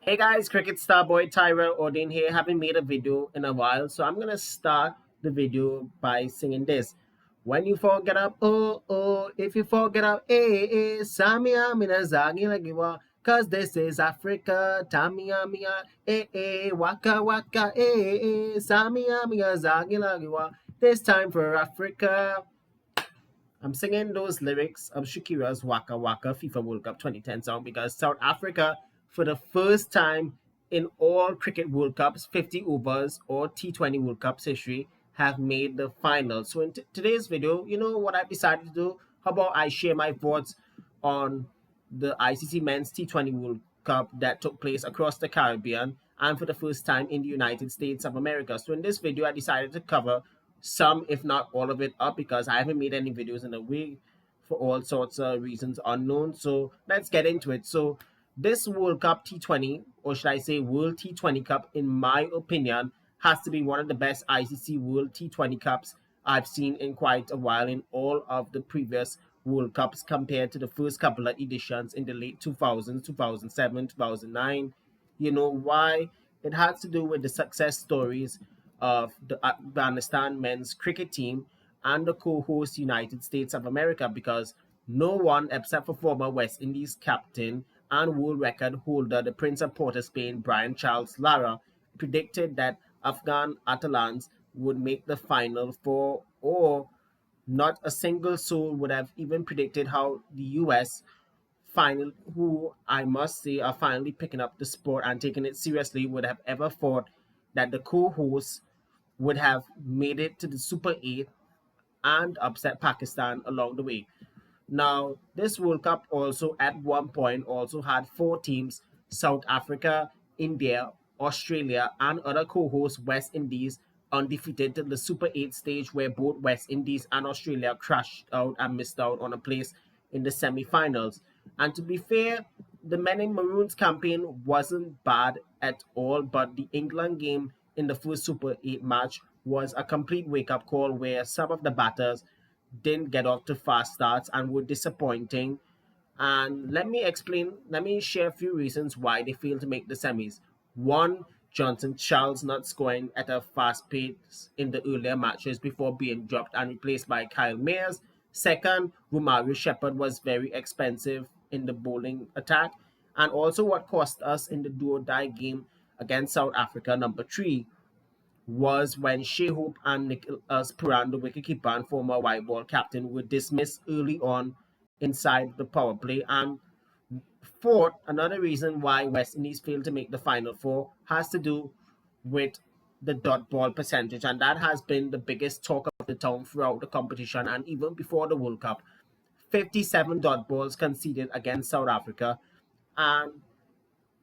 Hey guys, cricket star boy Tyrelle Audain here. Haven't made a video in a while, so I'm gonna start the video by singing this. When you forget up, oh oh, if you forget up, eh, Samia mina zagi lagiwa, cause this is Africa, Tamia mia, waka waka, Samia mia zagi lagiwa. This time for Africa. I'm singing those lyrics of Shakira's Waka Waka FIFA World Cup 2010 song because South Africa, for the first time in all cricket World Cups, 50 overs or T20 World Cups history, have made the final. So in today's video, you know what I've decided to do? How about I share my thoughts on the ICC Men's T20 World Cup that took place across the Caribbean and for the first time in the United States of America. So in this video, I decided to cover some, if not all of it, up because I haven't made any videos in a week for all sorts of reasons unknown. So let's get into it. So this World Cup T20, or should I say World T20 Cup, in my opinion, has to be one of the best ICC World T20 Cups I've seen in quite a while in all of the previous World Cups compared to the first couple of editions in the late 2000s, 2007, 2009. You know why? It has to do with the success stories of the Afghanistan men's cricket team and the co-host United States of America because no one except for former West Indies captain and world record holder, the Prince of Port of Spain, Brian Charles Lara, predicted that Afghan Atalants would make the final four, or not a single soul would have even predicted how the US final, who I must say are finally picking up the sport and taking it seriously, would have ever thought that the co-hosts would have made it to the Super 8 and upset Pakistan along the way. Now, this World Cup also at one point also had four teams: South Africa, India, Australia, and other co-hosts West Indies undefeated to the Super 8 stage where both West Indies and Australia crashed out and missed out on a place in the semi-finals. And to be fair, the Men in Maroons campaign wasn't bad at all, but the England game in the first Super 8 match was a complete wake-up call where some of the batters didn't get off to fast starts and were disappointing. And let me share a few reasons why they failed to make the semis. One, Johnson Charles not scoring at a fast pace in the earlier matches before being dropped and replaced by Kyle Mayers. Second, Romario Shepherd was very expensive in the bowling attack. And also what cost us in the do-or-die game against South Africa, number three, was when Shea Hope and Nicholas Puran, the wicketkeeper and former white ball captain, were dismissed early on inside the power play. And fourth, another reason why West Indies failed to make the final four has to do with the dot ball percentage, and that has been the biggest talk of the town throughout the competition and even before the World Cup. 57 dot balls conceded against South Africa, and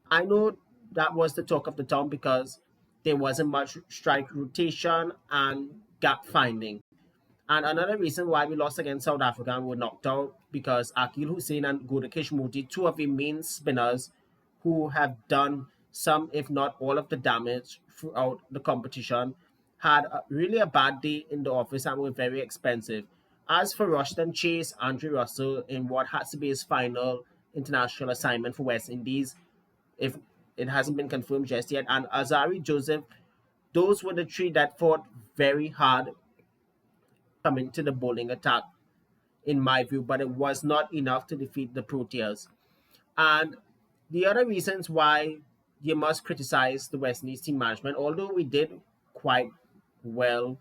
I know that was the talk of the town because there wasn't much strike rotation and gap finding. And another reason why we lost against South Africa and were knocked out because Akil Hussain and Gudakesh Moti, two of the main spinners who have done some, if not all, of the damage throughout the competition, had really a bad day in the office and were very expensive. As for Rushton Chase, Andre Russell, in what has to be his final international assignment for West Indies, if it hasn't been confirmed just yet, and Azari Joseph, those were the three that fought very hard coming to the bowling attack, in my view, but it was not enough to defeat the Proteas. And the other reasons why you must criticize the West Indies team management, although we did quite well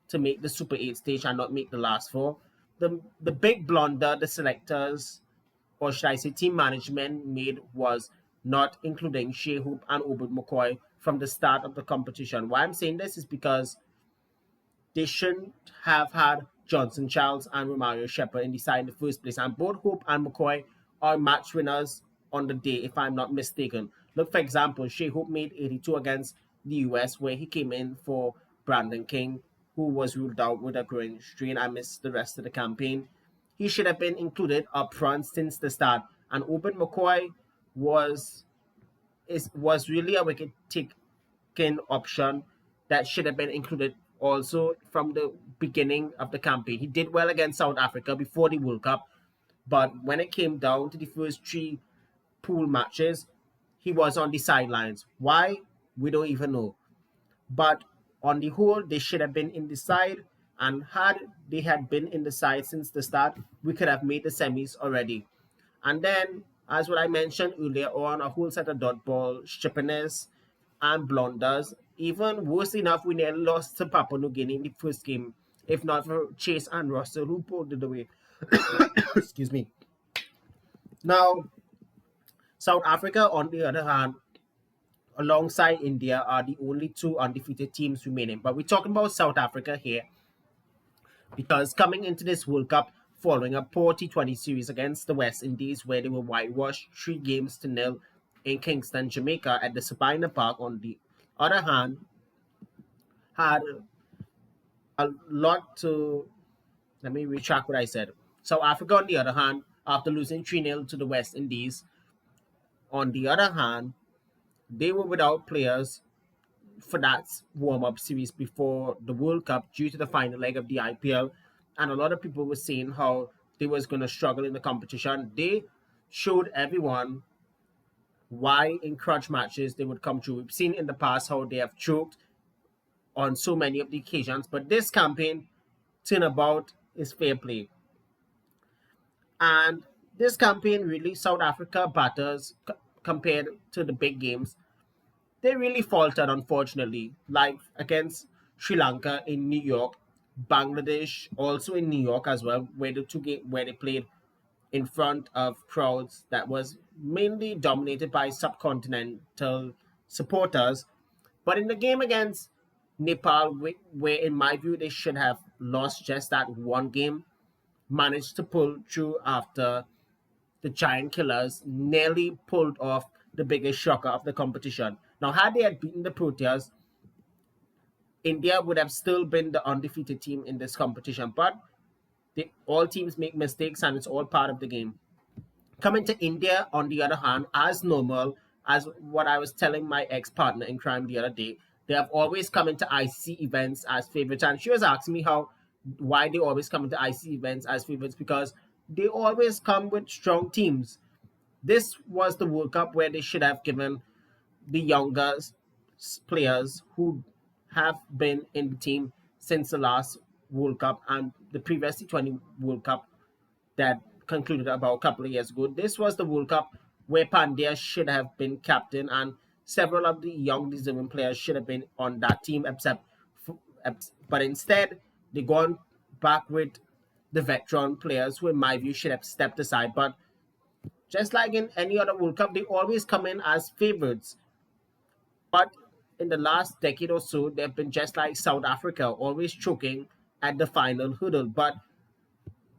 to make the Super 8 stage and not make the last four, the big blunder the selectors, or should I say team management, made was not including Shea Hoop and Obert McCoy from the start of the competition. Why I'm saying this is because they shouldn't have had Johnson Charles and Romario Shepherd in the side in the first place. And both Hope and McCoy are match winners on the day, if I'm not mistaken. Look, for example, Shea Hope made 82 against the US, where he came in for Brandon King, who was ruled out with a groin strain. I missed the rest of the campaign. He should have been included up front since the start. And Obert McCoy was was really a wicket taking option that should have been included also from the beginning of the campaign. He did well against South Africa before the World Cup, but when it came down to the first three pool matches, he was on the sidelines. Why? We don't even know. But on the whole, they should have been in the side. And had they had been in the side since the start, we could have made the semis already. And then, as what I mentioned earlier on, a whole set of dot ball, chippiness, and blunders. Even worse enough, we nearly lost to Papua New Guinea in the first game, if not for Chase and Russell, who pulled it away. Excuse me. Now, South Africa, on the other hand, alongside India, are the only two undefeated teams remaining. But we're talking about South Africa here because coming into this World Cup following a poor T20 series against the West Indies, where they were whitewashed 3 games to nil in Kingston, Jamaica, at the Sabina Park, on the other hand, had a lot to. Let me retract what I said. South Africa, on the other hand, after losing 3-0 to the West Indies, on the other hand, they were without players for that warm-up series before the World Cup due to the final leg of the IPL, and a lot of people were saying how they was going to struggle in the competition. They showed everyone why in crunch matches they would come through. We've seen in the past how they have choked on so many of the occasions, but this campaign turnabout is fair play. And this campaign really South Africa batters compared to the big games, they really faltered, unfortunately, like against Sri Lanka in New York, Bangladesh also in New York as well, where where they played in front of crowds that was mainly dominated by subcontinental supporters. But in the game against Nepal, where in my view they should have lost just that one game, managed to pull through after the Giant Killers nearly pulled off the biggest shocker of the competition. Now, had they had beaten the Proteas, India would have still been the undefeated team in this competition. But all teams make mistakes, and it's all part of the game. Coming to India, on the other hand, as normal, as what I was telling my ex-partner in crime the other day, they have always come into ICC events as favorites. And she was asking me why they always come into ICC events as favorites, because they always come with strong teams. This was the World Cup where they should have given the younger players who have been in the team since the last World Cup and the previous T20 World Cup that concluded about a couple of years ago. This was the World Cup where Pandya should have been captain, and several of the young deserving players should have been on that team, but instead they gone back with the veteran players who, in my view, should have stepped aside. But just like in any other World Cup, they always come in as favorites. But in the last decade or so, they've been just like South Africa, always choking at the final hurdle. But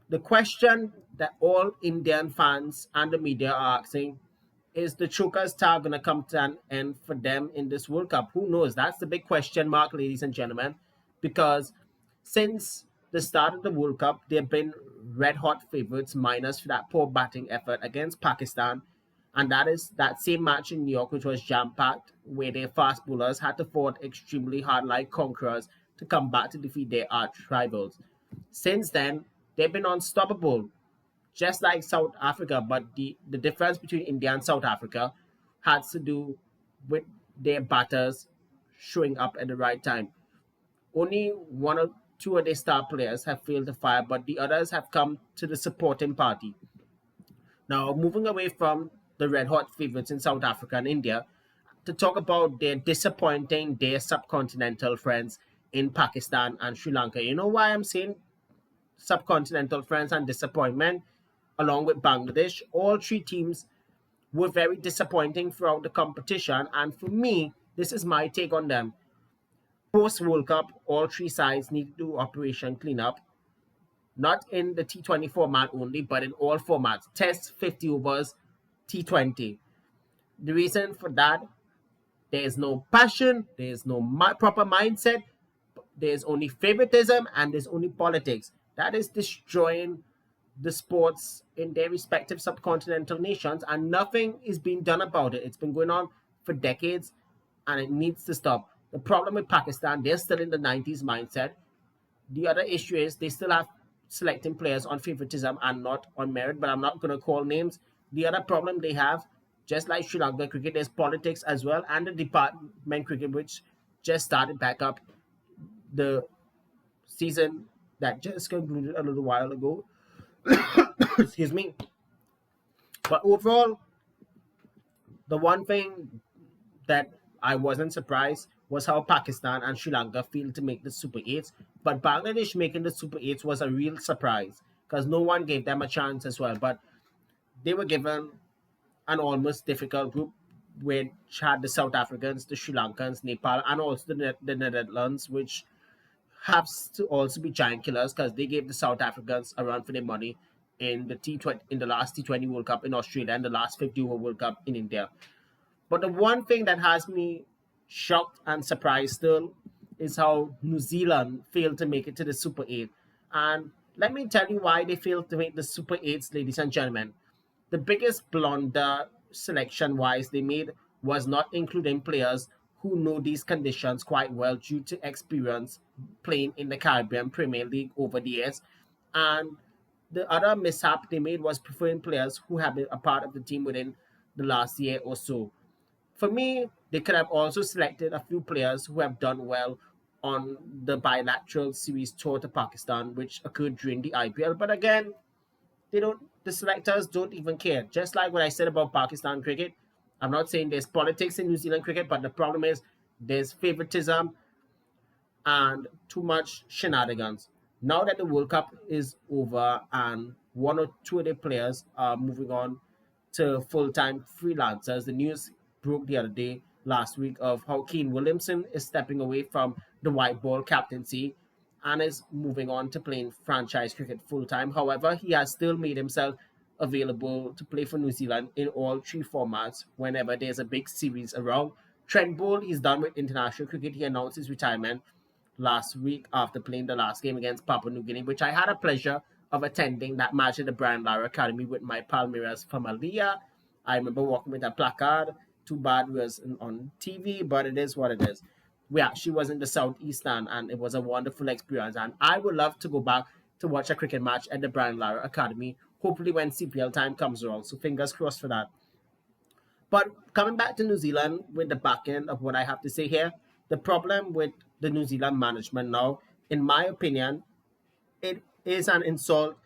the question that all Indian fans and the media are asking is the choker star going to come to an end for them in this World Cup? Who knows? That's the big question mark, ladies and gentlemen, because since the start of the World Cup, they've been red hot favorites, minus for that poor batting effort against Pakistan. And that is that same match in New York, which was jam packed, where their fast bowlers had to fight extremely hard like conquerors to come back to defeat their arch rivals. Since then, they've been unstoppable, just like South Africa. But the difference between India and South Africa has to do with their batters showing up at the right time. Only one or two of their star players have failed to fire, but the others have come to the supporting party. Now, moving away from the red hot favorites in South Africa and India, to talk about their disappointing, their subcontinental friends in Pakistan and Sri Lanka. You know why I'm saying subcontinental friends and disappointment, along with Bangladesh? All three teams were very disappointing throughout the competition, and for me, this is my take on them. Post World Cup, all three sides need to do Operation Cleanup, not in the T20 format only, but in all formats. Test 50 overs, T20. The reason for that, there is no passion, there is no proper mindset, there's only favoritism, and there's only politics. That is destroying the sports in their respective subcontinental nations, and nothing is being done about it. It's been going on for decades, and it needs to stop. The problem with Pakistan, they're still in the 90s mindset. The other issue is they still have selecting players on favoritism and not on merit, but I'm not going to call names. The other problem they have, just like Sri Lanka cricket, there's politics as well, and the department cricket, which just started back up the season that just concluded a little while ago. Excuse me. But overall, the one thing that I wasn't surprised was how Pakistan and Sri Lanka failed to make the Super 8s. But Bangladesh making the Super 8s was a real surprise because no one gave them a chance as well. But they were given an almost difficult group, which had the South Africans, the Sri Lankans, Nepal, and also the Netherlands, which have to also be giant killers because they gave the South Africans a run for their money in the T20 in the last T20 World Cup in Australia and the last 50 over World Cup in India. But the one thing that has me shocked and surprised still is how New Zealand failed to make it to the Super 8. And let me tell you why they failed to make the Super 8s, ladies and gentlemen. The biggest blunder selection wise they made was not including players who know these conditions quite well due to experience playing in the Caribbean Premier League over the years. And the other mishap they made was preferring players who have been a part of the team within the last year or so. For me, they could have also selected a few players who have done well on the bilateral series tour to Pakistan, which occurred during the IPL. But again, they don't. The selectors don't even care. Just like what I said about Pakistan cricket, I'm not saying there's politics in New Zealand cricket, but the problem is there's favoritism and too much shenanigans. Now that the World Cup is over and one or two of the players are moving on to full time freelancers, the news broke the other day, last week, of how Kane Williamson is stepping away from the white ball captaincy and is moving on to playing franchise cricket full time. However, he has still made himself available to play for New Zealand in all three formats whenever there's a big series around. Trent Bolt is done with international cricket. He announced his retirement last week after playing the last game against Papua New Guinea, which I had a pleasure of attending that match at the Brian Lara Academy with my Palmeiras familia. I remember walking with a placard. Too bad it was on TV, but it is what it is. We actually was in the Southeast Stand, and it was a wonderful experience. And I would love to go back to watch a cricket match at the Brian Lara Academy, hopefully when CPL time comes around. So fingers crossed for that. But coming back to New Zealand with the back end of what I have to say here, the problem with the New Zealand management now, in my opinion, it is an insult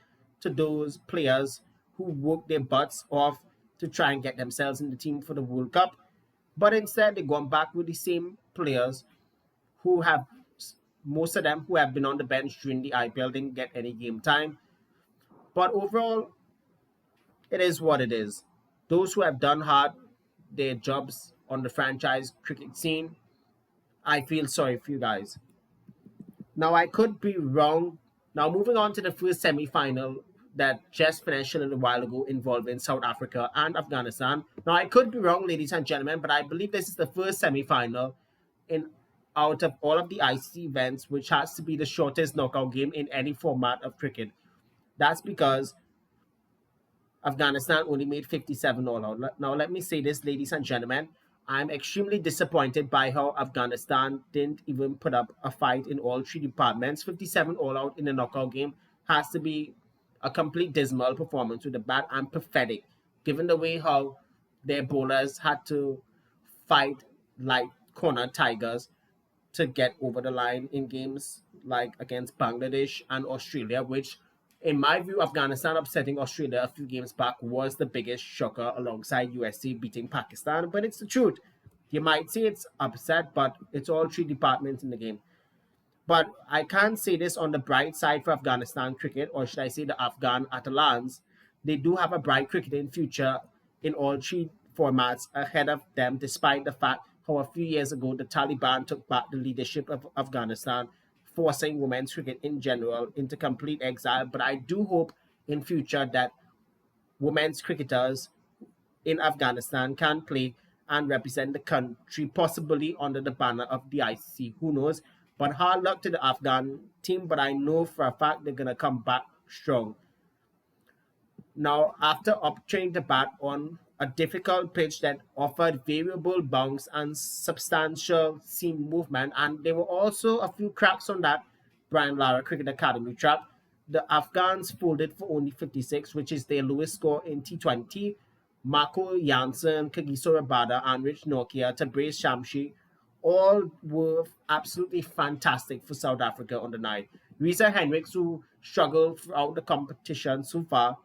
to those players who work their butts off to try and get themselves in the team for the World Cup. But instead, they're going back with the same players who have, most of them who have been on the bench during the IPL, didn't get any game time. But overall, it is what it is. Those who have done hard their jobs on the franchise cricket scene, I feel sorry for you guys. Now, I could be wrong. Now, moving on to the first semi final that just finished a little while ago involving South Africa and Afghanistan. Now, I could be wrong, ladies and gentlemen, but I believe this is the first semi final in out of all of the ICC events, which has to be the shortest knockout game in any format of cricket. That's because Afghanistan only made 57 all out. Now, let me say this, ladies and gentlemen. I'm extremely disappointed by how Afghanistan didn't even put up a fight in all three departments. 57 all out in a knockout game has to be a complete dismal performance with the bat and pathetic, given the way how their bowlers had to fight like corner tigers to get over the line in games like against Bangladesh and Australia, which, in my view, Afghanistan upsetting Australia a few games back was the biggest shocker alongside USA beating Pakistan. But it's the truth. You might say it's upset, but it's all three departments in the game. But I can't say this on the bright side for Afghanistan cricket, or should I say the Afghan Atalans. They do have a bright cricketing future in all three formats ahead of them, despite the fact how a few years ago the Taliban took back the leadership of Afghanistan, forcing women's cricket in general into complete exile. But I do hope in future that women's cricketers in Afghanistan can play and represent the country, possibly under the banner of the ICC. Who knows? But hard luck to the Afghan team, but I know for a fact they're going to come back strong. Now, after uptraining the bat on a difficult pitch that offered variable bounce and substantial seam movement, and there were also a few cracks on that Brian Lara Cricket Academy track, the Afghans folded for only 56, which is their lowest score in T20. Marco Janssen, Kagiso Rabada, and Rich Nokia, Tabriz Shamshi, all were absolutely fantastic for South Africa on the night. Reza Henriks, who struggled throughout the competition so far,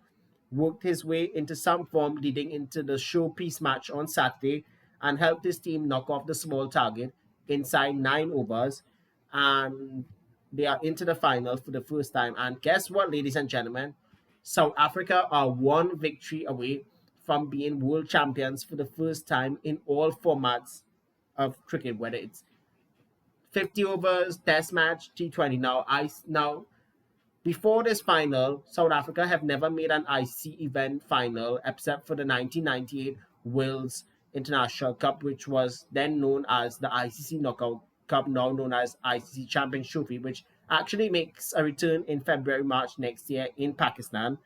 worked his way into some form leading into the showpiece match on Saturday and helped his team knock off the small target inside 9 overs. And they are into the final for the first time. And guess what, ladies and gentlemen? South Africa are one victory away from being world champions for the first time in all formats of cricket, whether it's 50 overs, test match, T20. Now before this final, South Africa have never made an ICC event final except for the 1998 World's International Cup, which was then known as the ICC Knockout Cup, now known as ICC Champions Trophy, which actually makes a return in February, March next year in Pakistan.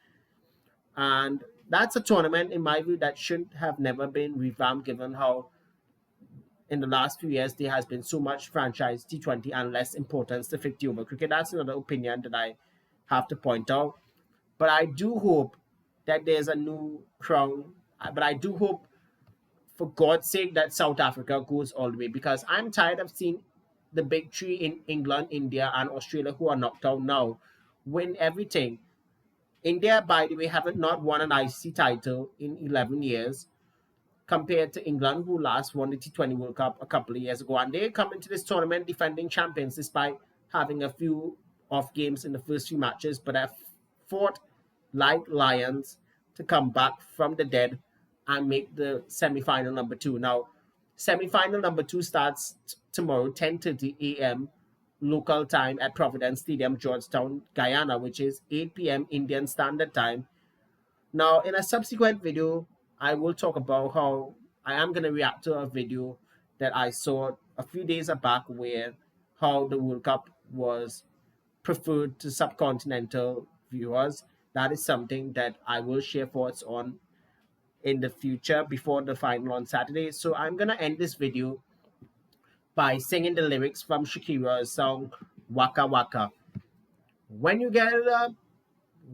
And that's a tournament, in my view, that should have never been revamped, given how in the last few years there has been so much franchise T20 and less importance to 50 over cricket. That's another opinion that I have to point out. But I do hope that there's a new crown. But I do hope, for God's sake, that South Africa goes all the way, because I'm tired of seeing the big three in England, India, and Australia, who are knocked out now, win everything. India, by the way, haven't not won an ICC title in 11 years, compared to England, who last won the T20 World Cup a couple of years ago. And they come into this tournament defending champions despite having a few off games in the first few matches, but have fought like lions to come back from the dead and make the semi-final number two. Now, semi-final number two starts tomorrow, 10:30 a.m. local time at Providence Stadium, Georgetown, Guyana, which is 8 p.m. Indian Standard Time. Now, in a subsequent video, I will talk about how I am going to react to a video that I saw a few days back, where how the World Cup was preferred to subcontinental viewers. That is something that I will share thoughts on in the future before the final on Saturday. So I'm going to end this video by singing the lyrics from Shakira's song Waka Waka. When you get up,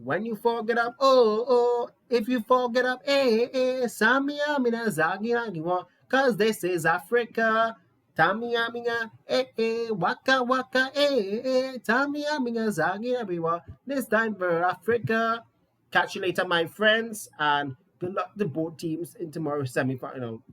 when you forget up, oh, oh, if you forget up, eh, eh, Samia Mina Zagi Nagiwa, cause this is Africa. Tamia Minga, eh, eh, Waka Waka, eh, eh, Tamia Minga Zagi Nagiwa, this time for Africa. Catch you later, my friends, and good luck to both teams in tomorrow's semi final.